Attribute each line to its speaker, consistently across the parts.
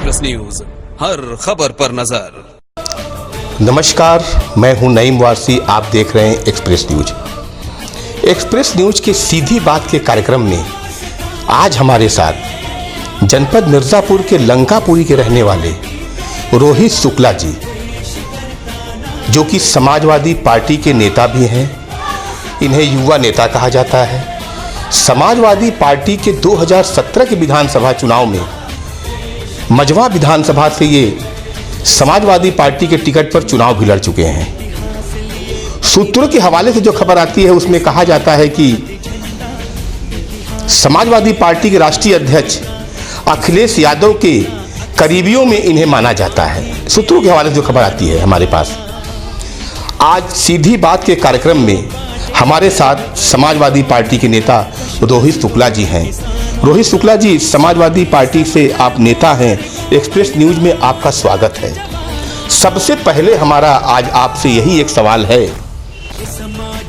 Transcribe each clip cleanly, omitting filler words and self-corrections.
Speaker 1: Express news, हर खबर पर नजर।
Speaker 2: नमस्कार, मैं हूं नईम वारसी। आप देख रहे हैं एक्सप्रेस न्यूज। एक्सप्रेस न्यूज के सीधी बात के कार्यक्रम में आज हमारे साथ जनपद मिर्जापुर के लंकापुरी के रहने वाले रोहित शुक्ला जी, जो कि समाजवादी पार्टी के नेता भी हैं। इन्हें युवा नेता कहा जाता है। समाजवादी पार्टी के 2017 के विधानसभा चुनाव में मझवा विधानसभा से ये समाजवादी पार्टी के टिकट पर चुनाव भी लड़ चुके हैं। सूत्रों के हवाले से जो खबर आती है उसमें कहा जाता है कि समाजवादी पार्टी के राष्ट्रीय अध्यक्ष अखिलेश यादव के करीबियों में इन्हें माना जाता है। सूत्रों के हवाले से जो खबर आती है हमारे पास, आज सीधी बात के कार्यक्रम में हमारे साथ समाजवादी पार्टी के नेता रोहित शुक्ला जी हैं। रोहित शुक्ला जी, समाजवादी पार्टी से आप नेता हैं। एक्सप्रेस न्यूज में आपका स्वागत है। सबसे पहले हमारा आज आपसे यही एक सवाल है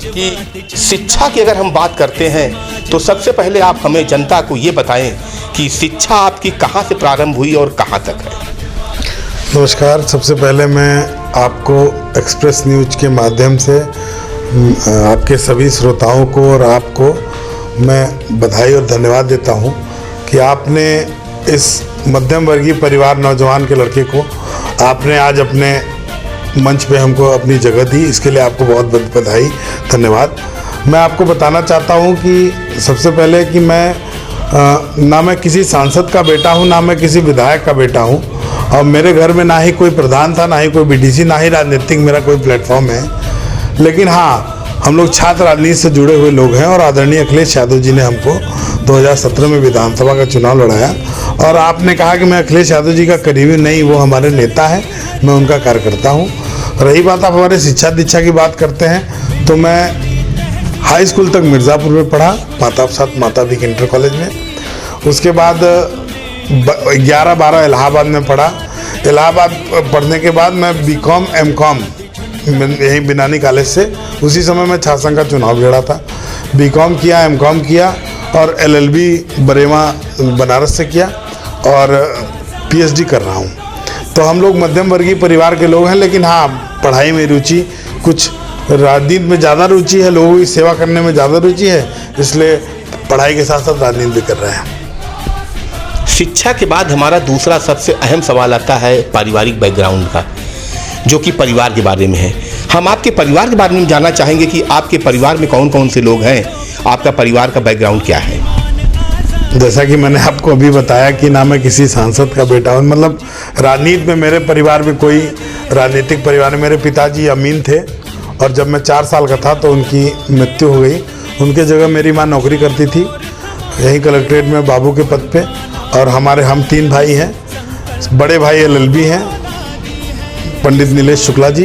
Speaker 2: कि शिक्षा की अगर हम बात करते हैं तो सबसे पहले आप हमें, जनता को ये बताएं कि शिक्षा आपकी कहां से प्रारंभ हुई और कहां तक है।
Speaker 3: नमस्कार। सबसे पहले मैं आपको एक्सप्रेस न्यूज के माध्यम से आपके सभी श्रोताओं को और आपको मैं बधाई और धन्यवाद देता हूं कि आपने इस मध्यम वर्गीय परिवार नौजवान के लड़के को आपने आज अपने मंच पे हमको अपनी जगह दी। इसके लिए आपको बहुत बहुत बधाई, धन्यवाद। मैं आपको बताना चाहता हूं कि सबसे पहले कि ना मैं किसी सांसद का बेटा हूं, ना मैं किसी विधायक का बेटा हूं, और मेरे घर में ना ही कोई प्रधान था, ना ही कोई बीडीसी, ना ही राजनीतिक मेरा कोई प्लेटफॉर्म है। लेकिन हाँ, हम लोग छात्र राजनीति से जुड़े हुए लोग हैं और आदरणीय अखिलेश यादव जी ने हमको 2017 में विधानसभा का चुनाव लड़ाया। और आपने कहा कि मैं अखिलेश यादव जी का करीबी नहीं, वो हमारे नेता हैं, मैं उनका कार्यकर्ता हूँ। रही बात आप हमारे शिक्षा दीक्षा की बात करते हैं तो मैं हाई स्कूल तक मिर्ज़ापुर में पढ़ा, माता भी इंटर कॉलेज में। उसके बाद 11-12 इलाहाबाद में पढ़ा। इलाहाबाद पढ़ने के बाद मैं बीकॉम एमकॉम यहीं बिनानी कॉलेज से, उसी समय मैं छात्र संघ का चुनाव लड़ा था। बीकॉम किया, एमकॉम किया और एलएलबी बरेवा बनारस से किया और पीएचडी कर रहा हूँ। तो हम लोग मध्यम वर्गीय परिवार के लोग हैं, लेकिन हाँ, पढ़ाई में रुचि, कुछ राजनीति में ज़्यादा रुचि है, लोगों की सेवा करने में ज़्यादा रुचि है, इसलिए पढ़ाई के साथ साथ राजनीति भी कर रहे हैं।
Speaker 2: शिक्षा के बाद हमारा दूसरा सबसे अहम सवाल आता है पारिवारिक बैकग्राउंड का, जो कि परिवार के बारे में है। हम आपके परिवार के बारे में जानना चाहेंगे कि आपके परिवार में कौन कौन से लोग हैं, आपका परिवार का बैकग्राउंड क्या है।
Speaker 3: जैसा कि मैंने आपको अभी बताया कि ना मैं किसी सांसद का बेटा हूँ, मतलब राजनीति में मेरे परिवार में कोई राजनीतिक परिवार में, मेरे पिताजी अमीन थे और जब मैं 4 साल का था तो उनकी मृत्यु हो गई। उनके जगह मेरी माँ नौकरी करती थी यहीं कलेक्ट्रेट में बाबू के पद पे। और हम 3 भाई हैं। बड़े भाई एलएलबी हैं, पंडित नीलेश शुक्ला जी।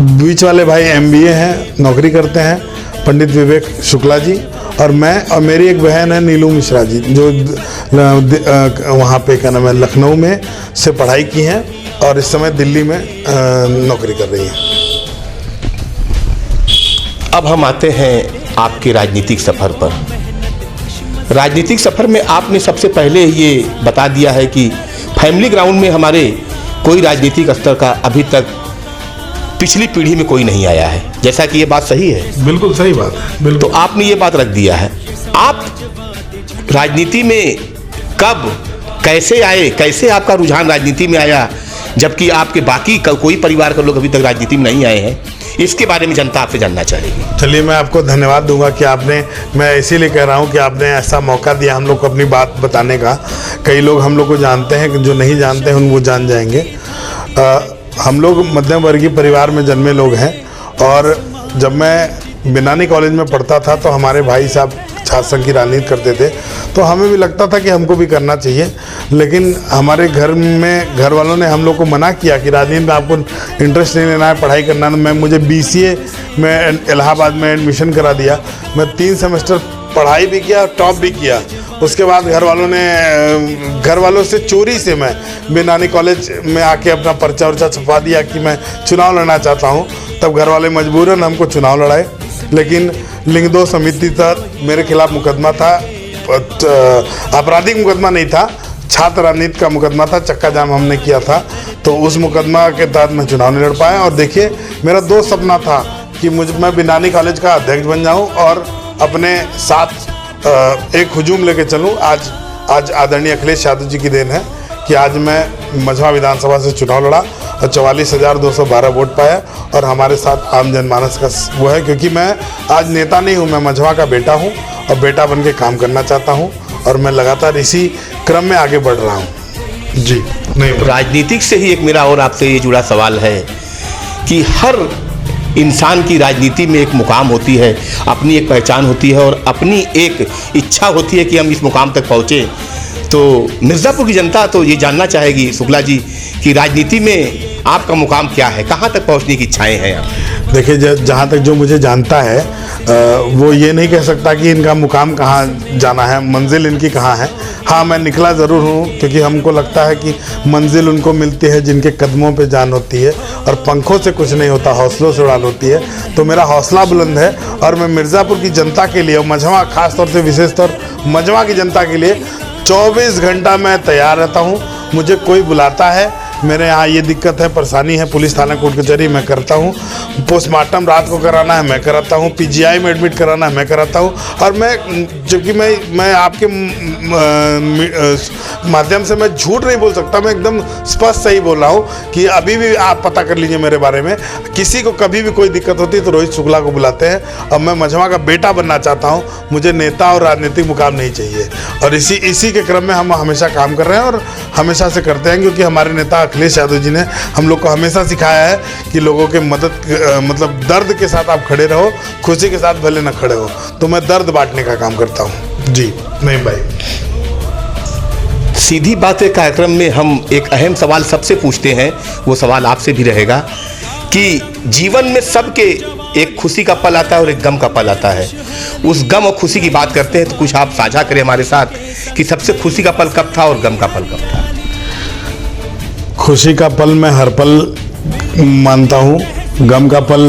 Speaker 3: बीच वाले भाई एमबीए हैं, नौकरी करते हैं, पंडित विवेक शुक्ला जी। और मैं और मेरी एक बहन है नीलू मिश्रा जी, जो वहाँ पे क्या नाम है, लखनऊ में से पढ़ाई की हैं और इस समय दिल्ली में नौकरी कर रही हैं।
Speaker 2: अब हम आते हैं आपके राजनीतिक सफ़र पर। राजनीतिक सफ़र में आपने सबसे पहले ये बता दिया है कि फैमिली ग्राउंड में हमारे कोई राजनीतिक स्तर का अभी तक पिछली पीढ़ी में कोई नहीं आया है, जैसा कि ये बात सही है।
Speaker 3: बिल्कुल सही बात है, बिल्कुल।
Speaker 2: तो आपने ये बात रख दिया है। आप राजनीति में कब, कैसे आए, कैसे आपका रुझान राजनीति में आया, जबकि आपके बाकी कोई परिवार के लोग अभी तक राजनीति में नहीं आए हैं? इसके बारे में जनता आपसे जानना चाहेगी।
Speaker 3: चलिए, मैं आपको धन्यवाद दूंगा कि मैं इसीलिए कह रहा हूं कि आपने ऐसा मौका दिया हम लोग को अपनी बात बताने का। कई लोग हम लोग को जानते हैं, जो नहीं जानते हैं वो जान जाएंगे। हम लोग मध्यम वर्गीय परिवार में जन्मे लोग हैं और जब मैं बिनानी कॉलेज में पढ़ता था तो हमारे भाई साहब छात्र संघ की राजनीति करते थे, तो हमें भी लगता था कि हमको भी करना चाहिए। लेकिन हमारे घर वालों ने हम लोग को मना किया कि राजनीति में आपको इंटरेस्ट नहीं लेना है, पढ़ाई करना है। मुझे BCA में इलाहाबाद में एडमिशन करा दिया। मैं 3 सेमेस्टर पढ़ाई भी किया, टॉप भी किया। उसके बाद घर वालों से चोरी से मैं बिनानी कॉलेज में आके अपना पर्चा वर्चा छपवा दिया कि मैं चुनाव लड़ना चाहता हूँ। तब घर वाले मजबूरन हमको चुनाव लड़ाए, लेकिन लिंगदोष समिति तक मेरे खिलाफ मुकदमा था, आपराधिक मुकदमा नहीं था, छात्र राजनीति का मुकदमा था, चक्का जाम हमने किया था, तो उस मुकदमा के तहत मैं चुनाव नहीं लड़ पाया। और देखिए, मेरा दो सपना था कि मैं बिनानी कॉलेज का अध्यक्ष बन जाऊं और अपने साथ एक हुजूम लेके चलूं। आज आदरणीय अखिलेश यादव जी की देन है कि आज मैं मझवा विधानसभा से चुनाव लड़ा और 44,212 वोट पाया और हमारे साथ आम जनमानस का वो है, क्योंकि मैं आज नेता नहीं हूँ, मैं मझवा का बेटा हूँ और बेटा बन के काम करना चाहता हूँ और मैं लगातार इसी क्रम में आगे बढ़ रहा हूँ। जी नहीं,
Speaker 2: राजनीतिक से ही एक मेरा और आपसे ये जुड़ा सवाल है कि हर इंसान की राजनीति में एक मुकाम होती है, अपनी एक पहचान होती है और अपनी एक इच्छा होती है कि हम इस मुकाम तक पहुँचे। तो मिर्ज़ापुर की जनता तो ये जानना चाहेगी शुक्ला जी कि राजनीति में आपका मुकाम क्या है, कहाँ तक पहुँचने की इच्छाएं हैं आप?
Speaker 3: देखिए, जहाँ तक जो मुझे जानता है वो ये नहीं कह सकता कि इनका मुकाम कहाँ जाना है, मंजिल इनकी कहाँ है। हाँ, मैं निकला ज़रूर हूँ, क्योंकि हमको लगता है कि मंजिल उनको मिलती है जिनके कदमों पे जान होती है और पंखों से कुछ नहीं होता, हौसलों से उड़ान होती है। तो मेरा हौसला बुलंद है और मैं मिर्ज़ापुर की जनता के लिए और मझवा, खास तौर से विशेष तौर मझवा की जनता के लिए 24 घंटा मैं तैयार रहता हूँ। मुझे कोई बुलाता है, मेरे यहाँ ये दिक्कत है, परेशानी है, पुलिस थाना कोर्ट कचहरी मैं करता हूँ, पोस्टमार्टम रात को कराना है मैं कराता हूँ, पीजीआई में एडमिट कराना है मैं कराता हूँ। और मैं, जबकि मैं आपके माध्यम से मैं झूठ नहीं बोल सकता, मैं एकदम स्पष्ट सही बोल रहा हूँ कि अभी भी आप पता कर लीजिए मेरे बारे में, किसी को कभी भी कोई दिक्कत होती है तो रोहित शुक्ला को बुलाते हैं। और मैं मझवा का बेटा बनना चाहता हूँ, मुझे नेता और राजनीतिक मुकाम नहीं चाहिए। और इसी के क्रम में हम हमेशा काम कर रहे हैं और हमेशा से करते हैं, क्योंकि हमारे नेता अखिलेश यादव जी ने हम लोग को हमेशा सिखाया है कि लोगों के मतलब दर्द के साथ आप खड़े रहो, खुशी के साथ भले न खड़े हो। तो मैं दर्द बांटने का काम करता हूँ। जी नहीं भाई,
Speaker 2: सीधी बातें कार्यक्रम में हम एक अहम सवाल सबसे पूछते हैं, वो सवाल आपसे भी रहेगा कि जीवन में सबके एक खुशी का पल आता है और एक गम का पल आता है। उस गम और खुशी की बात करते हैं तो कुछ आप साझा करें हमारे साथ कि सबसे खुशी का पल कब था और गम का पल कब था?
Speaker 3: खुशी का पल मैं हर पल मानता हूँ, गम का पल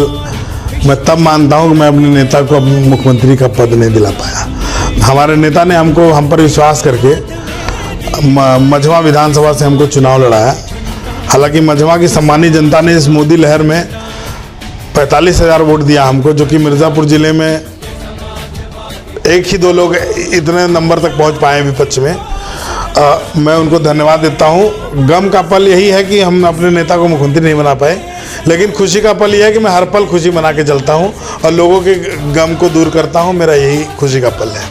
Speaker 3: मैं तब मानता हूँ कि मैं अपने नेता को मुख्यमंत्री का पद नहीं दिला पाया। हमारे नेता ने हम पर विश्वास करके मझवा विधानसभा से हमको चुनाव लड़ाया। हालांकि मझवा की सम्मानित जनता ने इस मोदी लहर में 45,000 वोट दिया हमको, जो कि मिर्ज़ापुर ज़िले में एक ही दो लोग इतने नंबर तक पहुंच पाए विपक्ष में। मैं उनको धन्यवाद देता हूं। गम का पल यही है कि हम अपने नेता को मुख्यमंत्री नहीं बना पाए, लेकिन खुशी का पल यह है कि मैं हर पल खुशी मना के चलता हूं और लोगों के गम को दूर करता हूं। मेरा यही खुशी का पल है।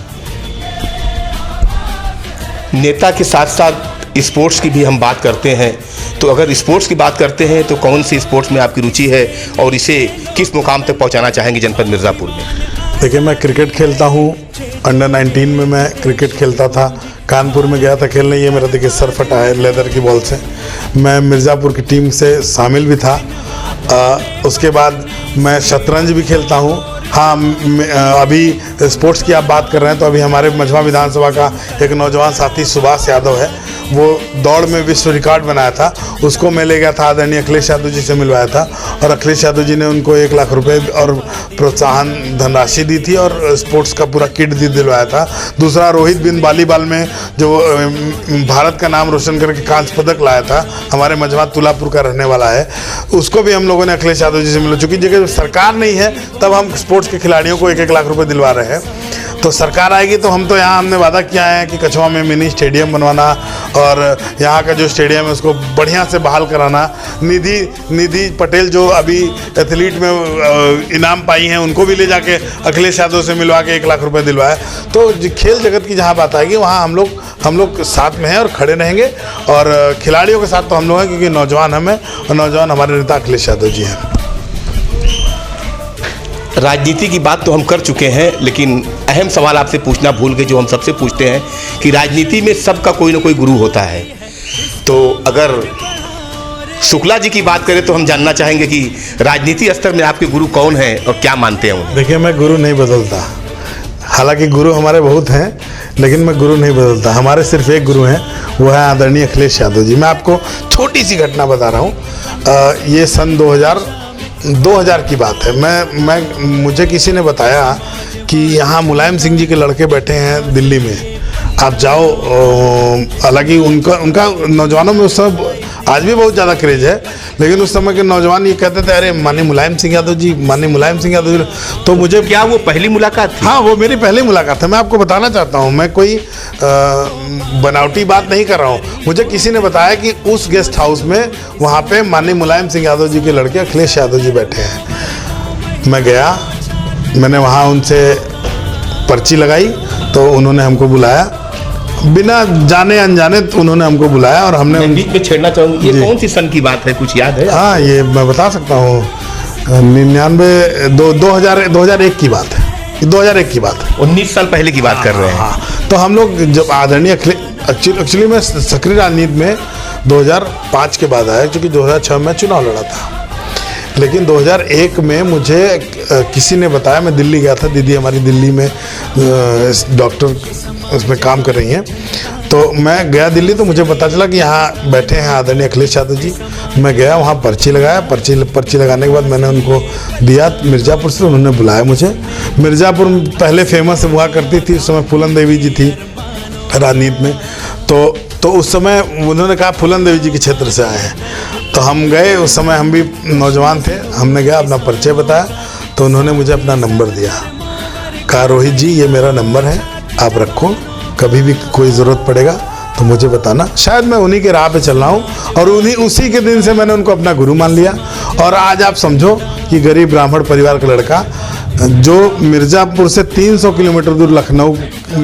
Speaker 2: नेता के साथ साथ स्पोर्ट्स की भी हम बात करते हैं, तो अगर स्पोर्ट्स की बात करते हैं तो कौन सी स्पोर्ट्स में आपकी रुचि है और इसे किस मुकाम तक पहुंचाना चाहेंगे जनपद मिर्ज़ापुर में?
Speaker 3: देखिए, मैं क्रिकेट खेलता हूँ। अंडर 19 में मैं क्रिकेट खेलता था, कानपुर में गया था खेलने। ये मेरा देखिए सर फटा है लेदर की बॉल से। मैं मिर्ज़ापुर की टीम से शामिल भी था। उसके बाद मैं शतरंज भी खेलता हूँ। हाँ, अभी स्पोर्ट्स की आप बात कर रहे हैं तो अभी हमारे मझवा विधानसभा का एक नौजवान साथी सुभाष यादव है, वो दौड़ में विश्व रिकॉर्ड बनाया था। उसको मैं ले गया था, आदरणीय अखिलेश यादव जी से मिलवाया था और अखिलेश यादव जी ने उनको 1 लाख रुपए और प्रोत्साहन धनराशि दी थी और स्पोर्ट्स का पूरा किट दिलवाया था। दूसरा, रोहित बिन वॉलीबॉल में जो भारत का नाम रोशन करके कांस्य पदक लाया था, हमारे मझवा तुलापुर का रहने वाला है, उसको भी हम लोगों ने अखिलेश यादव जी से मिला। चूँकि जगह सरकार नहीं है तब हम स्पोर्ट्स के खिलाड़ियों को 1-1 लाख रुपए दिलवा रहे हैं। तो सरकार आएगी तो हम तो यहाँ हमने वादा किया है कि कछवा में मिनी स्टेडियम बनवाना और यहाँ का जो स्टेडियम है उसको बढ़िया से बहाल कराना। निधि पटेल जो अभी एथलीट में इनाम पाई हैं उनको भी ले जाके अखिलेश यादव से मिलवा के 1 लाख रुपए दिलवाया। तो खेल जगत की जहाँ बात आएगी वहाँ हम लोग साथ में हैं और खड़े रहेंगे। और खिलाड़ियों के साथ तो हम लोग हैं, क्योंकि नौजवान हमें और नौजवान हमारे नेता अखिलेश यादव जी हैं।
Speaker 2: राजनीति की बात तो हम कर चुके हैं, लेकिन अहम सवाल आपसे पूछना भूल गए जो हम सबसे पूछते हैं कि राजनीति में सबका कोई ना कोई गुरु होता है। तो अगर शुक्ला जी की बात करें तो हम जानना चाहेंगे कि राजनीति स्तर में आपके गुरु कौन हैं और क्या मानते हैं उन्हें?
Speaker 3: देखिए, मैं गुरु नहीं बदलता। हालांकि गुरु हमारे बहुत हैं, लेकिन मैं गुरु नहीं बदलता। हमारे सिर्फ एक गुरु हैं, वो है आदरणीय अखिलेश यादव जी। मैं आपको छोटी सी घटना बता रहा हूँ। ये सन 2000 की बात है। मुझे किसी ने बताया कि यहाँ मुलायम सिंह जी के लड़के बैठे हैं दिल्ली में आप जाओ। हालांकि उनका नौजवानों में उस समय आज भी बहुत ज़्यादा क्रेज है, लेकिन उस समय के नौजवान ये कहते थे अरे माननीय मुलायम सिंह यादव जी, माननीय मुलायम सिंह यादव जी। तो मुझे
Speaker 2: क्या वो पहली मुलाकात थी?
Speaker 3: हाँ, वो मेरी पहली मुलाकात है। मैं आपको बताना चाहता हूँ, मैं कोई बनावटी बात नहीं कर रहा हूँ। मुझे किसी ने बताया कि उस गेस्ट हाउस में वहाँ पे माननीय मुलायम सिंह यादव जी के लड़के अखिलेश यादव जी बैठे हैं। मैं गया, मैंने वहाँ उनसे पर्ची लगाई, तो उन्होंने हमको बुलाया, बिना जाने अनजाने तो उन्होंने हमको बुलाया और हमने
Speaker 2: मैं बीच में छेड़ना चाहूँगी, ये कौन सी सन की बात है, कुछ याद है?
Speaker 3: हाँ, ये मैं बता सकता हूँ, 2001 की बात है, 2001 की बात है।
Speaker 2: 19 साल पहले की बात कर रहे हैं।
Speaker 3: हाँ, तो हम लोग जब आदरणीय एक्चुअली मैं सक्रिय राजनीति में 2005 के बाद आया, क्योंकि 2006 में चुनाव लड़ा था। लेकिन 2001 में मुझे किसी ने बताया, मैं दिल्ली गया था, दीदी हमारी दिल्ली में डॉक्टर उसमें काम कर रही हैं, तो मैं गया दिल्ली, तो मुझे पता चला कि यहाँ बैठे हैं आदरणीय अखिलेश यादव जी। मैं गया वहाँ, पर्ची लगाया, पर्ची लगाने के बाद मैंने उनको दिया मिर्ज़ापुर से, उन्होंने बुलाया मुझे। मिर्ज़ापुर पहले फेमस हुआ करती थी, उस समय फूलन देवी जी थी राजनीति में, तो उस समय उन्होंने कहा फूलन देवी जी के क्षेत्र से आए हैं। तो हम गए, उस समय हम भी नौजवान थे, हमने गया, अपना परिचय बताया, तो उन्होंने मुझे अपना नंबर दिया, कहा रोहित जी ये मेरा नंबर है, आप रखो, कभी भी कोई ज़रूरत पड़ेगा तो मुझे बताना। शायद मैं उन्हीं के राह पे चल रहा हूँ, और उसी के दिन से मैंने उनको अपना गुरु मान लिया। और आज आप समझो कि गरीब ब्राह्मण परिवार का लड़का जो मिर्ज़ापुर से 300 किलोमीटर दूर लखनऊ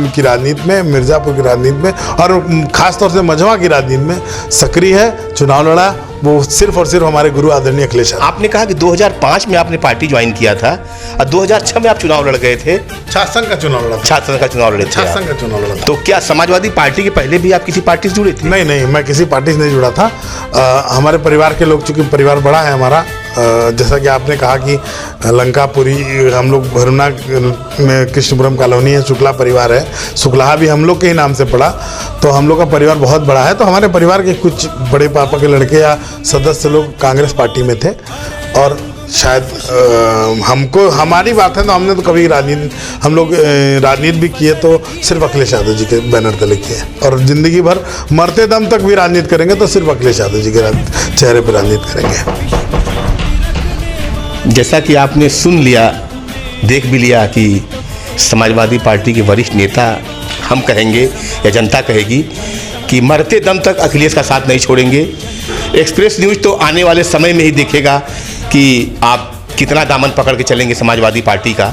Speaker 3: की राजनीति में, मिर्ज़ापुर की राजनीति में, और ख़ासतौर से मझवा की राजनीति में सक्रिय है, चुनाव लड़ा, वो सिर्फ और सिर्फ हमारे गुरु आदरणीय अखिलेश।
Speaker 2: आपने कहा कि 2005 में आपने पार्टी ज्वाइन किया था और 2006 में आप चुनाव लड़ गए थे।
Speaker 3: छात्र संघ का चुनाव लड़ा था।
Speaker 2: छात्र संघ का चुनाव लड़े थे।
Speaker 3: छात्र संघ का चुनाव लड़ा था।
Speaker 2: तो क्या समाजवादी पार्टी के पहले भी आप किसी पार्टी से जुड़े थे?
Speaker 3: नहीं, मैं किसी पार्टी से नहीं जुड़ा था। हमारे परिवार के लोग, चूँकि परिवार बड़ा है हमारा, जैसा कि आपने कहा कि लंकापुरी, हम लोग भरुना में कृष्णपुरम कॉलोनी है, शुक्ला परिवार है, शुक्ला भी हम लोग के ही नाम से पड़ा, तो हम लोग का परिवार बहुत बड़ा है। तो हमारे परिवार के कुछ बड़े पापा के लड़के या सदस्य लोग कांग्रेस पार्टी में थे, और शायद हमको, हमारी बात है तो हमने तो कभी हम लोग राजनीति भी किए तो सिर्फ अखिलेश यादव जी के बैनर तले किए, और ज़िंदगी भर मरते दम तक भी राजनीति करेंगे तो सिर्फ अखिलेश यादव जी के चेहरे पर राजनीति करेंगे।
Speaker 2: जैसा कि आपने सुन लिया, देख भी लिया कि समाजवादी पार्टी के वरिष्ठ नेता, हम कहेंगे या जनता कहेगी कि मरते दम तक अखिलेश का साथ नहीं छोड़ेंगे। एक्सप्रेस न्यूज़ तो आने वाले समय में ही देखेगा कि आप कितना दामन पकड़ के चलेंगे समाजवादी पार्टी का।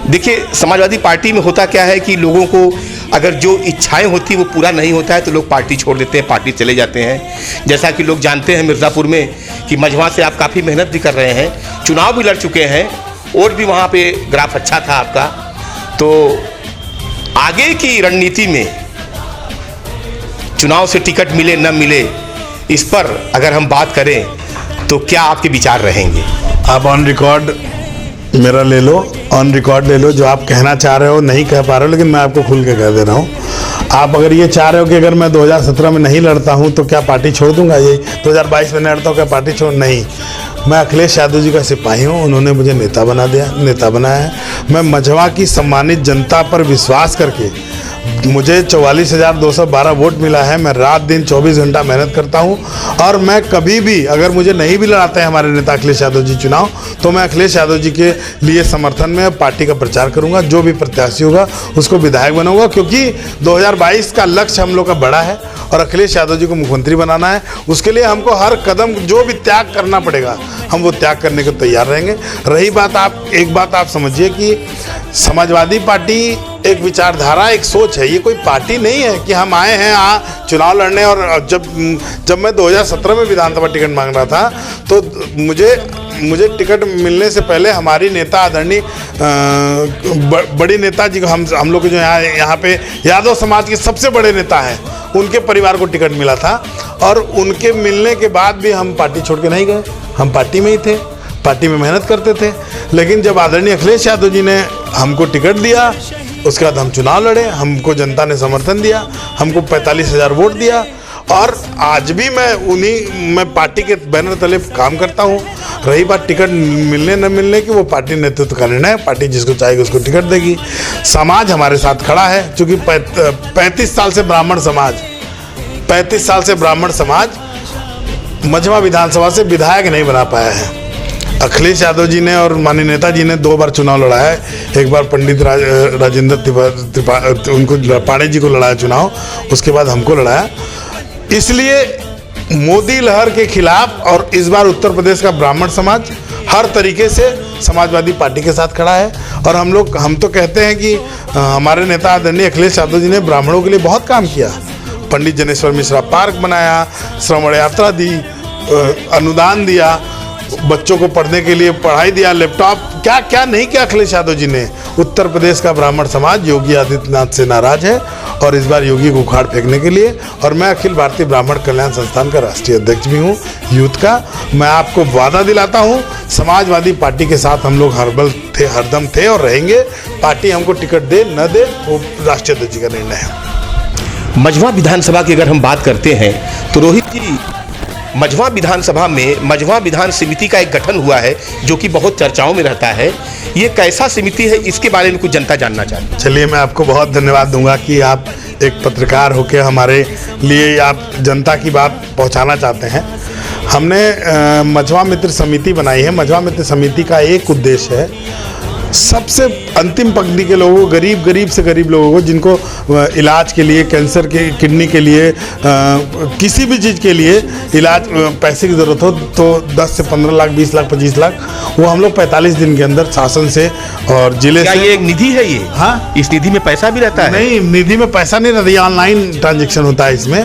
Speaker 2: देखिए, समाजवादी पार्टी में होता क्या है कि लोगों को अगर जो इच्छाएं होती वो पूरा नहीं होता है तो लोग पार्टी छोड़ देते हैं, पार्टी चले जाते हैं। जैसा कि लोग जानते हैं मिर्ज़ापुर में कि मझवा से आप काफ़ी मेहनत भी कर रहे हैं, चुनाव भी लड़ चुके हैं, और भी वहाँ पे ग्राफ अच्छा था आपका। तो आगे की रणनीति में चुनाव से टिकट मिले न मिले, इस पर अगर हम बात करें तो क्या आपके विचार रहेंगे?
Speaker 3: आप ऑन रिकॉर्ड मेरा ले लो, ऑन रिकॉर्ड ले लो, जो आप कहना चाह रहे हो नहीं कह पा रहे हो, लेकिन मैं आपको खुल के कह दे रहा हूँ। आप अगर ये चाह रहे हो कि अगर मैं 2017 में नहीं लड़ता हूँ तो क्या पार्टी छोड़ दूंगा, ये 2022 में नहीं लड़ता हूँ क्या पार्टी छोड़, नहीं। मैं अखिलेश यादव जी का सिपाही हूँ, उन्होंने मुझे नेता बनाया है। मैं मझवा की सम्मानित जनता पर विश्वास करके, मुझे 44,212 वोट मिला है। मैं रात दिन 24 घंटा मेहनत करता हूं, और मैं कभी भी, अगर मुझे नहीं भी लड़ाते हैं हमारे नेता अखिलेश यादव जी चुनाव, तो मैं अखिलेश यादव जी के लिए समर्थन में पार्टी का प्रचार करूंगा। जो भी प्रत्याशी होगा उसको विधायक बनाऊंगा, क्योंकि 2022 का लक्ष्य हम लोग का बड़ा है और अखिलेश यादव जी को मुख्यमंत्री बनाना है। उसके लिए हमको हर कदम जो भी त्याग करना पड़ेगा, हम वो त्याग करने को तैयार रहेंगे। रही बात, एक बात आप समझिए कि समाजवादी पार्टी एक विचारधारा, एक सोच है, ये कोई पार्टी नहीं है कि हम आए हैं चुनाव लड़ने। और जब मैं 2017 में विधानसभा टिकट मांग रहा था तो मुझे टिकट मिलने से पहले हमारी नेता आदरणीय बड़ी नेता जी को, हम लोग जो यहाँ पे यादव समाज के सबसे बड़े नेता हैं, उनके परिवार को टिकट मिला था, और उनके मिलने के बाद भी हम पार्टी छोड़ के नहीं गए, हम पार्टी में ही थे, पार्टी में मेहनत करते थे। लेकिन जब आदरणीय अखिलेश यादव जी ने हमको टिकट दिया, उसके बाद हम चुनाव लड़े, हमको जनता ने समर्थन दिया, हमको 45,000 वोट दिया, और आज भी मैं पार्टी के बैनर तले काम करता हूँ। रही बात टिकट मिलने न मिलने की, वो पार्टी नेतृत्व का निर्णय है। पार्टी जिसको चाहेगी उसको टिकट देगी। समाज हमारे साथ खड़ा है, क्योंकि 35 साल से ब्राह्मण समाज मझवा विधानसभा से विधायक नहीं बना पाया है। अखिलेश यादव जी ने और माननीय नेताजी ने 2 बार चुनाव लड़ा है। एक बार पंडित राजेंद्र उनको पाणे जी को लड़ाया चुनाव, उसके बाद हमको लड़ाया। इसलिए मोदी लहर के खिलाफ और इस बार उत्तर प्रदेश का ब्राह्मण समाज हर तरीके से समाजवादी पार्टी के साथ खड़ा है। और हम तो कहते हैं कि हमारे नेता आदरणीय अखिलेश यादव जी ने ब्राह्मणों के लिए बहुत काम किया। पंडित जनेश्वर मिश्रा पार्क बनाया, श्रवण यात्रा दी, अनुदान दिया, बच्चों को पढ़ने के लिए पढ़ाई दिया, लैपटॉप, क्या क्या नहीं किया अखिलेश यादव जी ने। उत्तर प्रदेश का ब्राह्मण समाज योगी आदित्यनाथ से नाराज है और इस बार योगी को उखाड़ फेंकने के लिए। और मैं अखिल भारतीय ब्राह्मण कल्याण संस्थान का राष्ट्रीय अध्यक्ष भी हूँ यूथ का। मैं आपको वादा दिलाता हूँ, समाजवादी पार्टी के साथ हम लोग हरदम थे और रहेंगे। पार्टी हमको टिकट दे न दे वो राष्ट्रीय अध्यक्ष का निर्णय है।
Speaker 2: मझवा विधानसभा की अगर हम बात करते हैं तो रोहित जी, मझवा विधानसभा में मझवा विधान समिति का एक गठन हुआ है जो कि बहुत चर्चाओं में रहता है। ये कैसा समिति है, इसके बारे में कुछ जनता जानना चाहती है।
Speaker 3: चलिए, मैं आपको बहुत धन्यवाद दूंगा कि आप एक पत्रकार होकर हमारे लिए आप जनता की बात पहुंचाना चाहते हैं। हमने मझवा मित्र समिति बनाई है। मझवा मित्र समिति का एक उद्देश्य है, सबसे अंतिम पंक्ति के लोगों को, गरीब से गरीब लोगों को, जिनको इलाज के लिए, कैंसर के, किडनी के लिए, किसी भी चीज़ के लिए इलाज पैसे की ज़रूरत हो तो 10 से 15 लाख, 20 लाख, 25 लाख, वो हम लोग 45 दिन के अंदर शासन से और जिले से।
Speaker 2: ये एक निधि है ये?
Speaker 3: हाँ,
Speaker 2: इस निधि में पैसा भी रहता है?
Speaker 3: नहीं, निधि में पैसा नहीं रहता, ये ऑनलाइन ट्रांजेक्शन होता है इसमें।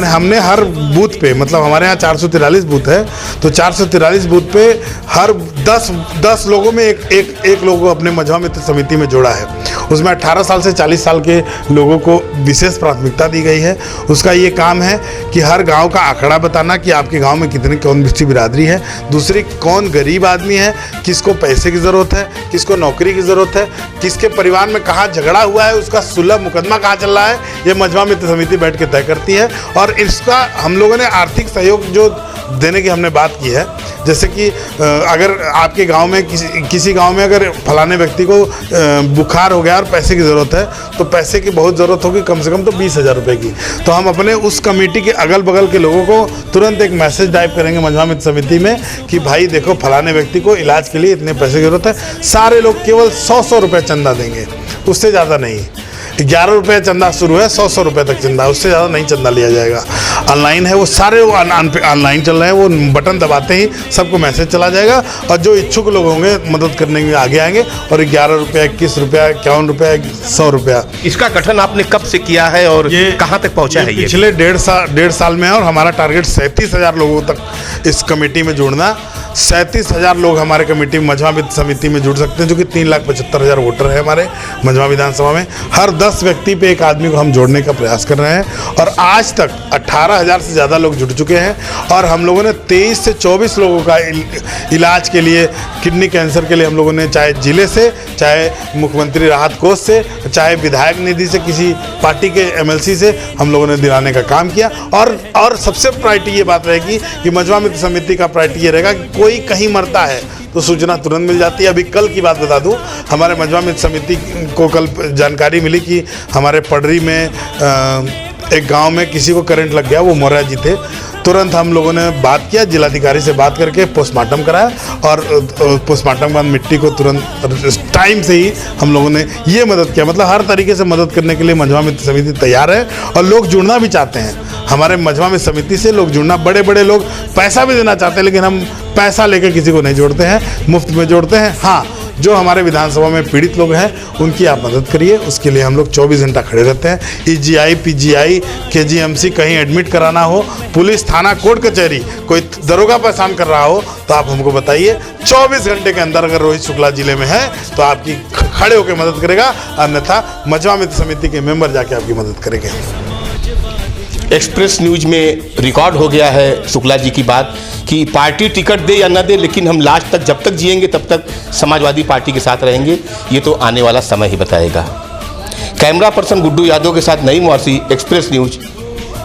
Speaker 3: हमने हर बूथ पे, मतलब हमारे यहाँ 443 बूथ है, तो 443 बूथ पे हर 10 लोगों में एक लोगों को अपने मझवा मित्र समिति में जोड़ा है। उसमें 18 साल से 40 साल के लोगों को विशेष प्राथमिकता दी गई है। उसका ये काम है कि हर गांव का आंकड़ा बताना कि आपके गांव में कितनी कौन सी बिरादरी है, दूसरी कौन गरीब आदमी है, किसको पैसे की ज़रूरत है, किसको नौकरी की ज़रूरत है, किसके परिवार में कहाँ झगड़ा हुआ है, उसका सुलह मुकदमा कहाँ चल रहा है, ये मझवा मित्र समिति बैठ के तय करती है। और इसका हम लोगों ने आर्थिक सहयोग जो देने की हमने बात की है, जैसे कि अगर आपके गांव में किसी गांव में अगर फलाने व्यक्ति को बुखार हो गया और पैसे की ज़रूरत है, तो पैसे की बहुत ज़रूरत होगी, कम से कम तो 20,000 रुपये की, तो हम अपने उस कमेटी के अगल बगल के लोगों को तुरंत एक मैसेज टाइप करेंगे मझवा मित्र समिति में कि भाई देखो, फलाने व्यक्ति को इलाज के लिए इतने पैसे की ज़रूरत है। सारे लोग केवल 100 रुपये चंदा देंगे, उससे ज़्यादा नहीं। 11 रुपये चंदा शुरू है, 100 रुपये तक चंदा, उससे ज़्यादा नहीं चंदा लिया जाएगा। ऑनलाइन है वो, सारे ऑनलाइन चल रहे हैं, वो बटन दबाते ही सबको मैसेज चला जाएगा और जो इच्छुक लोग होंगे मदद करने के आगे आएंगे। और 11 रुपये, 21 रुपया, 51 रुपया, 100 रुपया।
Speaker 2: इसका गठन आपने कब से किया है और ये कहाँ तक पहुँचा है? ये
Speaker 3: पिछले 1.5 साल में है और हमारा टारगेट 37,000 लोगों तक इस कमेटी में जोड़ना। 37,000 लोग हमारे कमेटी में मझवा मित्र समिति में जुड़ सकते हैं, जो कि 3,75,000 वोटर है हमारे मझवा विधानसभा में। हर 10 व्यक्ति पे एक आदमी को हम जोड़ने का प्रयास कर रहे हैं और आज तक 18,000 से ज़्यादा लोग जुड़ चुके हैं। और हम लोगों ने 23 से 24 लोगों का इलाज के लिए, किडनी कैंसर के लिए हम लोगों ने चाहे जिले से, चाहे मुख्यमंत्री राहत कोष से, चाहे विधायक निधि से, किसी पार्टी के MLC से हम लोगों ने दिलाने का काम किया। और सबसे प्रायोरिटी ये बात रहेगी कि मझवा मित्र समिति का प्रायोरिटी ये रहेगा कि कोई कहीं मरता है तो सूचना तुरंत मिल जाती है। अभी कल की बात बता दूं, हमारे मझवा मित्र समिति को कल जानकारी मिली कि हमारे पडरी में एक गांव में किसी को करंट लग गया, वो मोरा जी थे। तुरंत हम लोगों ने बात किया, जिलाधिकारी से बात करके पोस्टमार्टम कराया और पोस्टमार्टम के बाद मिट्टी को तुरंत टाइम से ही हम लोगों ने ये मदद किया। मतलब हर तरीके से मदद करने के लिए मझवा मित्र समिति तैयार है और लोग जुड़ना भी चाहते हैं। हमारे मझवा मित्र समिति से लोग जुड़ना, बड़े बड़े लोग पैसा भी देना चाहते हैं, लेकिन हम पैसा लेकर किसी को नहीं जोड़ते हैं, मुफ्त में जोड़ते हैं। हाँ, जो हमारे विधानसभा में पीड़ित लोग हैं उनकी आप मदद करिए, उसके लिए हम लोग 24 घंटा खड़े रहते हैं। EGI, PGI, KGMC कहीं एडमिट कराना हो, पुलिस थाना, कोर्ट कचहरी, कोई दरोगा परेशान कर रहा हो तो आप हमको बताइए। 24 घंटे के अंदर अगर रोहित शुक्ला जिले में है तो आपकी खड़े होकर मदद करेगा, अन्यथा मझवा मित्र समिति के मेंबर जाके आपकी मदद करेंगे।
Speaker 2: एक्सप्रेस न्यूज में रिकॉर्ड हो गया है शुक्ला जी की बात कि पार्टी टिकट दे या न दे, लेकिन हम लास्ट तक, जब तक जिएंगे तब तक समाजवादी पार्टी के साथ रहेंगे। ये तो आने वाला समय ही बताएगा। कैमरा पर्सन गुड्डू यादव के साथ नईम वारसी, एक्सप्रेस न्यूज,